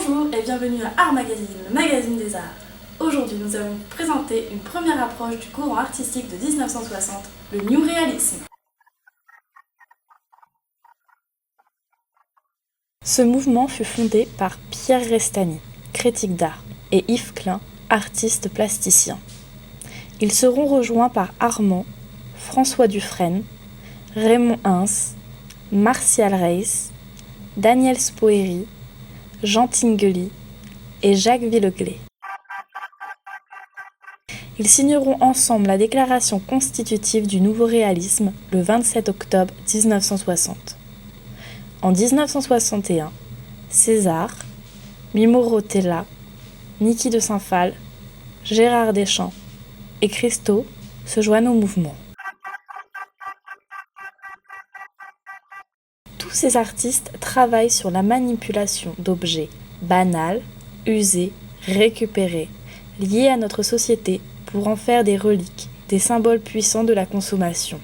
Bonjour et bienvenue à Art Magazine, le magazine des arts. Aujourd'hui, nous allons vous présenter une première approche du courant artistique de 1960, le New Realism. Ce mouvement fut fondé par Pierre Restany, critique d'art, et Yves Klein, artiste plasticien. Ils seront rejoints par Armand, François Dufresne, Raymond Hins, Martial Reiss, Daniel Spoerry, Jean Tinguely et Jacques Villeglé. Ils signeront ensemble la déclaration constitutive du nouveau réalisme le 27 octobre 1960. En 1961, César, Mimo Rotella, Niki de Saint-Phal, Gérard Deschamps et Christo se joignent au mouvement. Tous ces artistes travaillent sur la manipulation d'objets banals, usés, récupérés, liés à notre société pour en faire des reliques, des symboles puissants de la consommation.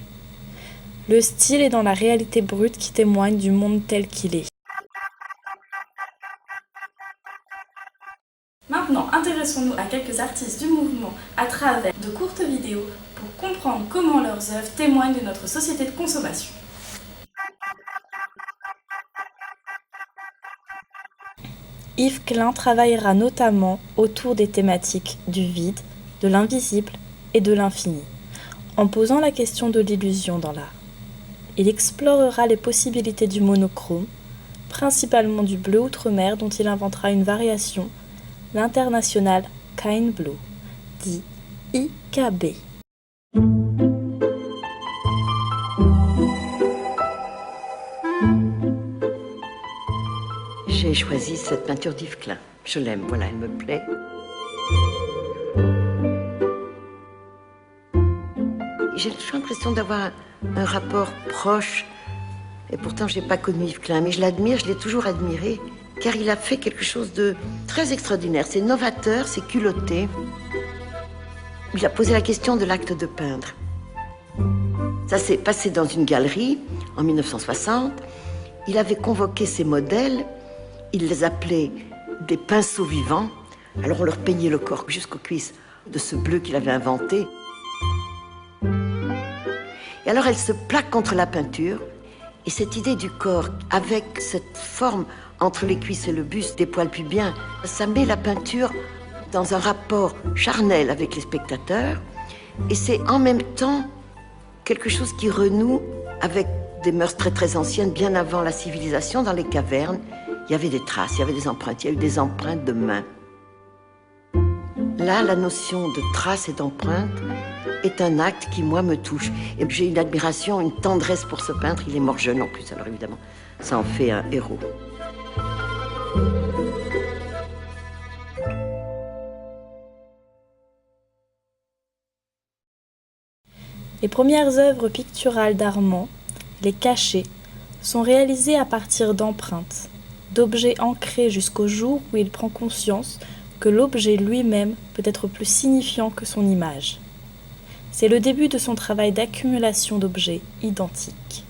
Le style est dans la réalité brute qui témoigne du monde tel qu'il est. Maintenant, intéressons-nous à quelques artistes du mouvement à travers de courtes vidéos pour comprendre comment leurs œuvres témoignent de notre société de consommation. Yves Klein travaillera notamment autour des thématiques du vide, de l'invisible et de l'infini, en posant la question de l'illusion dans l'art. Il explorera les possibilités du monochrome, principalement du bleu outre-mer dont il inventera une variation, l'International Kind Blue, dit IKB. J'ai choisi cette peinture d'Yves Klein. Je l'aime, voilà, elle me plaît. J'ai toujours l'impression d'avoir un rapport proche. Et pourtant, je n'ai pas connu Yves Klein, mais je l'admire, je l'ai toujours admiré, car il a fait quelque chose de très extraordinaire. C'est novateur, c'est culotté. Il a posé la question de l'acte de peindre. Ça s'est passé dans une galerie en 1960. Il avait convoqué ses modèles. Il les appelait des pinceaux vivants. Alors on leur peignait le corps jusqu'aux cuisses de ce bleu qu'il avait inventé. Et alors elle se plaque contre la peinture. Et cette idée du corps, avec cette forme entre les cuisses et le buste, des poils pubiens, ça met la peinture dans un rapport charnel avec les spectateurs. Et c'est en même temps quelque chose qui renoue avec des mœurs très très anciennes, bien avant la civilisation, dans les cavernes. Il y avait des traces, il y avait des empreintes, il y a eu des empreintes de mains. Là, la notion de traces et d'empreintes est un acte qui, moi, me touche. Et j'ai une admiration, une tendresse pour ce peintre. Il est mort jeune en plus, alors évidemment, ça en fait un héros. Les premières œuvres picturales d'Armand, les cachets, sont réalisées à partir d'empreintes, d'objets ancrés jusqu'au jour où il prend conscience que l'objet lui-même peut être plus signifiant que son image. C'est le début de son travail d'accumulation d'objets identiques.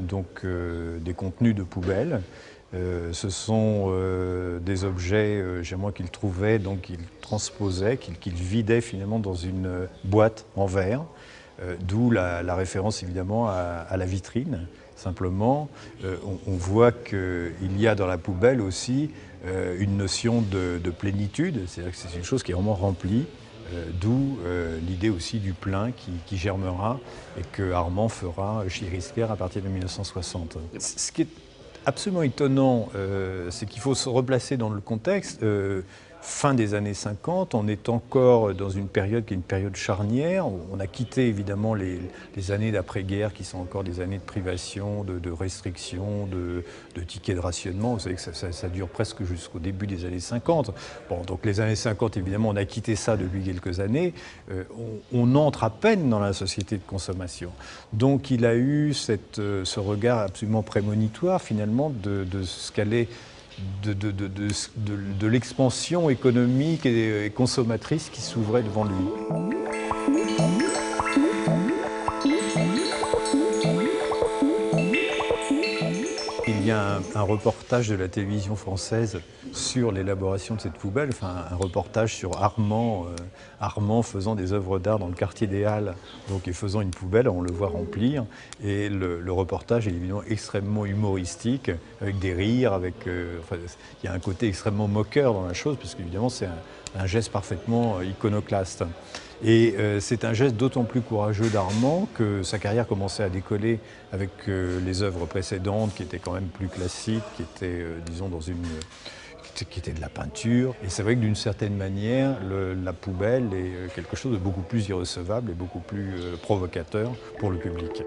Donc des contenus de poubelle. Ce sont des objets moi, qu'il trouvait, donc qu'il transposait, qu'il vidait finalement dans une boîte en verre, d'où la référence évidemment à la vitrine. Simplement, on voit qu'il y a dans la poubelle aussi une notion de plénitude, c'est-à-dire que c'est une chose qui est vraiment remplie. D'où l'idée aussi du plein qui germera et que Armand fera chez Risker à partir de 1960. Ce qui est absolument étonnant, c'est qu'il faut se replacer dans le contexte. fin des années 50, on est encore dans une période qui est une période charnière. On a quitté évidemment les années d'après-guerre qui sont encore des années de privation, de restrictions, de tickets de rationnement. Vous savez que ça dure presque jusqu'au début des années 50. Bon, donc les années 50, évidemment, on a quitté ça depuis quelques années. On entre à peine dans la société de consommation. Donc il a eu ce regard absolument prémonitoire finalement de ce qu'allait de l'expansion économique et consommatrice qui s'ouvrait devant lui. Il y a un reportage de la télévision française sur l'élaboration de cette poubelle, enfin un reportage sur Armand faisant des œuvres d'art dans le quartier des Halles, donc et faisant une poubelle, on le voit remplir, et le reportage est évidemment extrêmement humoristique, avec des rires, enfin, il y a un côté extrêmement moqueur dans la chose, parce qu'évidemment c'est un geste parfaitement iconoclaste. Et c'est un geste d'autant plus courageux d'Armand que sa carrière commençait à décoller avec les œuvres précédentes qui étaient quand même plus classiques, qui étaient, disons, qui étaient de la peinture. Et c'est vrai que d'une certaine manière, la poubelle est quelque chose de beaucoup plus irrecevable et beaucoup plus provocateur pour le public.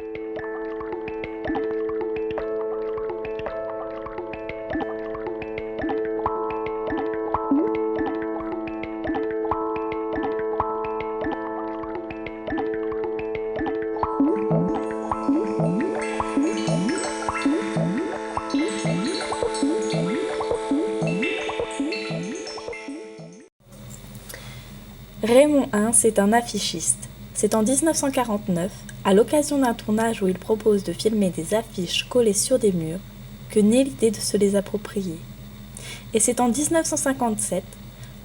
Raymond Ins est un affichiste. C'est en 1949, à l'occasion d'un tournage où il propose de filmer des affiches collées sur des murs, que naît l'idée de se les approprier. Et c'est en 1957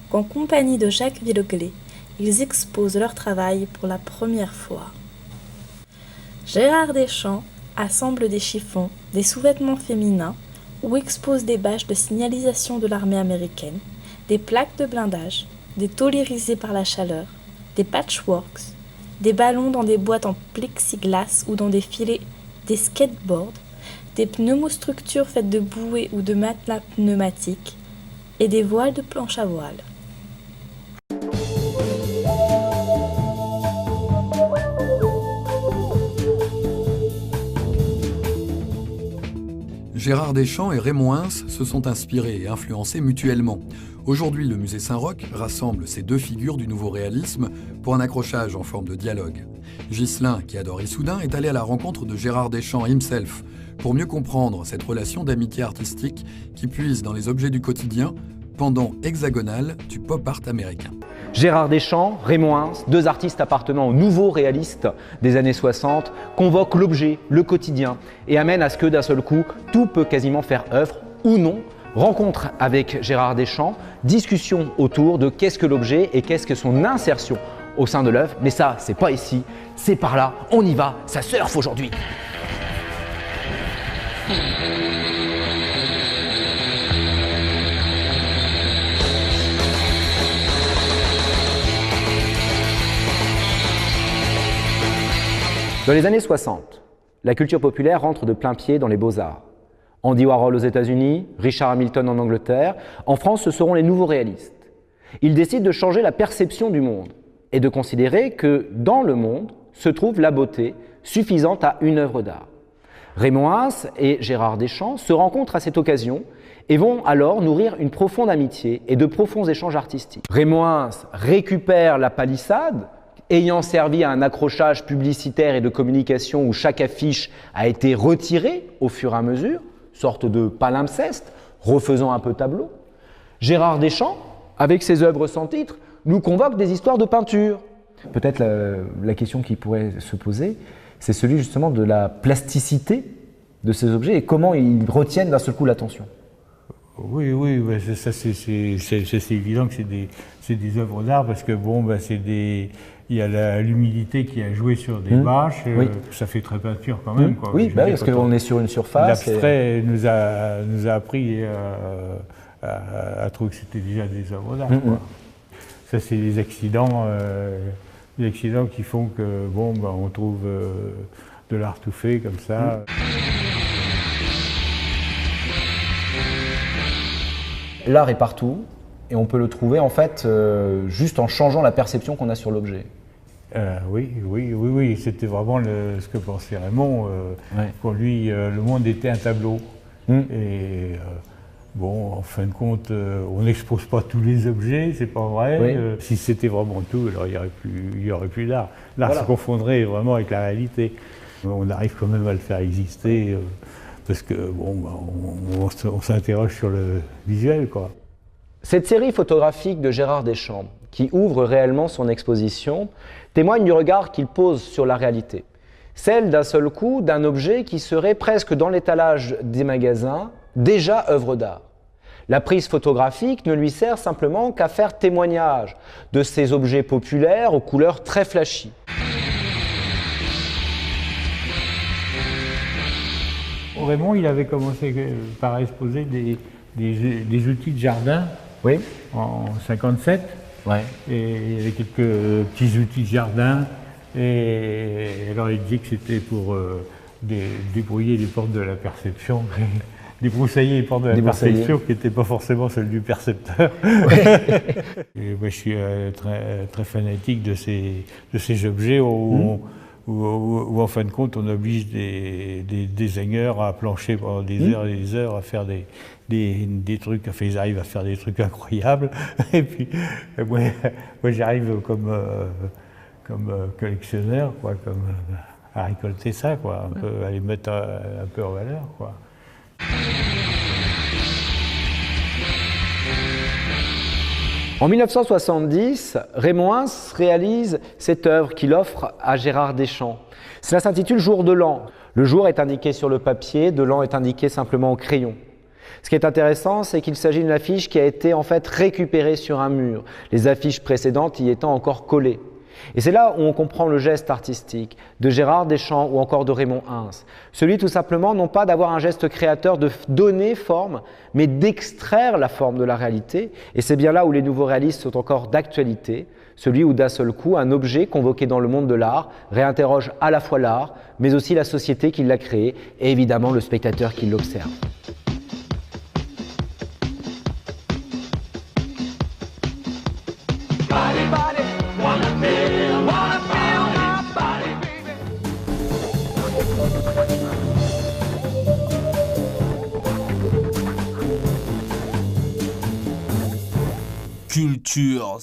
qu'en compagnie de Jacques Villeglé, ils exposent leur travail pour la première fois. Gérard Deschamps assemble des chiffons, des sous-vêtements féminins ou expose des bâches de signalisation de l'armée américaine, des plaques de blindage, des tôles irisées par la chaleur, des patchworks, des ballons dans des boîtes en plexiglas ou dans des filets, des skateboards, des pneumostructures faites de bouées ou de matelas pneumatiques et des voiles de planche à voile. Gérard Deschamps et Raymond Ins se sont inspirés et influencés mutuellement. Aujourd'hui, le musée Saint-Roch rassemble ces deux figures du nouveau réalisme pour un accrochage en forme de dialogue. Ghislain, qui adore Issoudun, est allé à la rencontre de Gérard Deschamps himself pour mieux comprendre cette relation d'amitié artistique qui puise dans les objets du quotidien, pendant hexagonal du pop art américain. Gérard Deschamps, Raymond Ins, deux artistes appartenant au nouveau réaliste des années 60, convoquent l'objet, le quotidien et amènent à ce que d'un seul coup, tout peut quasiment faire œuvre ou non. Rencontre avec Gérard Deschamps, discussion autour de qu'est-ce que l'objet et qu'est-ce que son insertion au sein de l'œuvre. Mais ça, c'est pas ici, c'est par là, on y va, ça surfe aujourd'hui. Dans les années 60, la culture populaire rentre de plein pied dans les beaux-arts. Andy Warhol aux États-Unis, Richard Hamilton en Angleterre. En France, ce seront les nouveaux réalistes. Ils décident de changer la perception du monde et de considérer que dans le monde se trouve la beauté suffisante à une œuvre d'art. Raymond Ins et Gérard Deschamps se rencontrent à cette occasion et vont alors nourrir une profonde amitié et de profonds échanges artistiques. Raymond Ins récupère la palissade, ayant servi à un accrochage publicitaire et de communication où chaque affiche a été retirée au fur et à mesure, sorte de palimpseste, refaisant un peu tableau. Gérard Deschamps, avec ses œuvres sans titre, nous convoque des histoires de peinture. Peut-être la question qui pourrait se poser, c'est celui justement de la plasticité de ces objets et comment ils retiennent d'un seul coup l'attention. Oui, ça c'est évident que c'est des œuvres d'art parce que bon, il y a l'humidité qui a joué sur des bâches, ça fait très peinture quand même. Quoi. Oui, parce qu'on est sur une surface. L'abstrait nous a appris à trouver que c'était déjà des œuvres d'art. Ça c'est des accidents qui font que on trouve de l'art tout fait comme ça. L'art est partout, et on peut le trouver en fait juste en changeant la perception qu'on a sur l'objet. Oui, c'était vraiment ce que pensait Raymond. Pour lui, le monde était un tableau. Et bon, en fin de compte, on n'expose pas tous les objets, c'est pas vrai. Si c'était vraiment tout, alors il y aurait plus d'art. L'art se confondrait vraiment avec la réalité. On arrive quand même à le faire exister parce que bon, on s'interroge sur le visuel, quoi. Cette série photographique de Gérard Deschamps, qui ouvre réellement son exposition, témoigne du regard qu'il pose sur la réalité. Celle d'un seul coup d'un objet qui serait presque dans l'étalage des magasins, déjà œuvre d'art. La prise photographique ne lui sert simplement qu'à faire témoignage de ces objets populaires aux couleurs très flashy. Raymond, il avait commencé par exposer des outils de jardin en 57. Et il y avait quelques petits outils de jardin. Et alors il dit que c'était pour débrouiller les portes de la perception, débroussailler les portes de la perception qui n'étaient pas forcément celles du percepteur. Et moi, je suis très fanatique de ces objets où en fin de compte on oblige des designers à plancher pendant des heures et des heures à faire des trucs, enfin ils arrivent à faire des trucs incroyables. Et puis moi j'arrive comme collectionneur, quoi, à récolter ça, quoi, à les mettre un peu en valeur, quoi. En 1970, Raymond Ins réalise cette œuvre qu'il offre à Gérard Deschamps. Cela s'intitule Jour de l'an. Le jour est indiqué sur le papier, de l'an est indiqué simplement au crayon. Ce qui est intéressant, c'est qu'il s'agit d'une affiche qui a été en fait récupérée sur un mur, les affiches précédentes y étant encore collées. Et c'est là où on comprend le geste artistique de Gérard Deschamps ou encore de Raymond Ins. Celui tout simplement non pas d'avoir un geste créateur de donner forme, mais d'extraire la forme de la réalité. Et c'est bien là où les nouveaux réalistes sont encore d'actualité. Celui où d'un seul coup, un objet convoqué dans le monde de l'art réinterroge à la fois l'art, mais aussi la société qui l'a créé et évidemment le spectateur qui l'observe. Cultures.